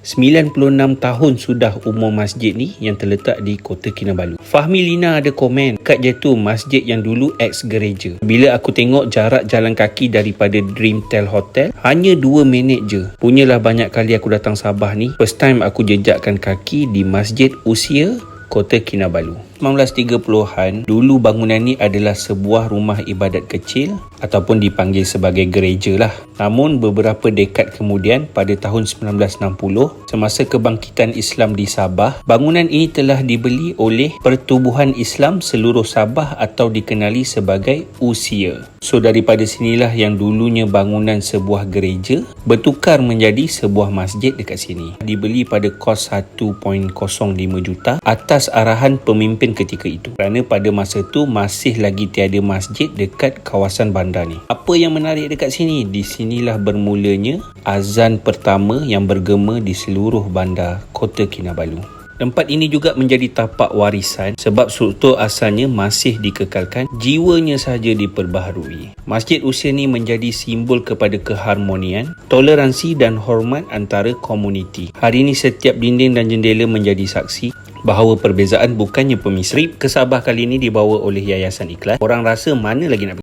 96 tahun sudah umur masjid ni yang terletak di Kota Kinabalu. Fahmi Lina ada komen, kat je tu masjid yang dulu ex-gereja. Bila aku tengok jarak jalan kaki daripada Dreamtel Hotel, hanya 2 minit je. Punyalah banyak kali aku datang Sabah ni, first time aku jejakkan kaki di masjid usia Kota Kinabalu. 1930-an, dulu bangunan ni adalah sebuah rumah ibadat kecil ataupun dipanggil sebagai gereja lah. Namun beberapa dekad kemudian, pada tahun 1960, semasa kebangkitan Islam di Sabah, bangunan ini telah dibeli oleh Pertubuhan Islam Seluruh Sabah atau dikenali sebagai USIA. So daripada sinilah yang dulunya bangunan sebuah gereja bertukar menjadi sebuah masjid dekat sini. Dibeli pada kos 1.05 juta atas arahan pemimpin ketika itu, kerana pada masa tu masih lagi tiada masjid dekat kawasan bandar ni. Apa yang menarik dekat sini? Di sinilah bermulanya azan pertama yang bergema di seluruh bandar Kota Kinabalu. Tempat ini juga menjadi tapak warisan sebab struktur asalnya masih dikekalkan, jiwanya sahaja diperbaharui. Masjid usia ni menjadi simbol kepada keharmonian, toleransi dan hormat antara komuniti. Hari ini setiap dinding dan jendela menjadi saksi bahawa perbezaan bukannya pemisrip. Ke Sabah kali ini dibawa oleh Yayasan Ikhlas. Orang rasa mana lagi nak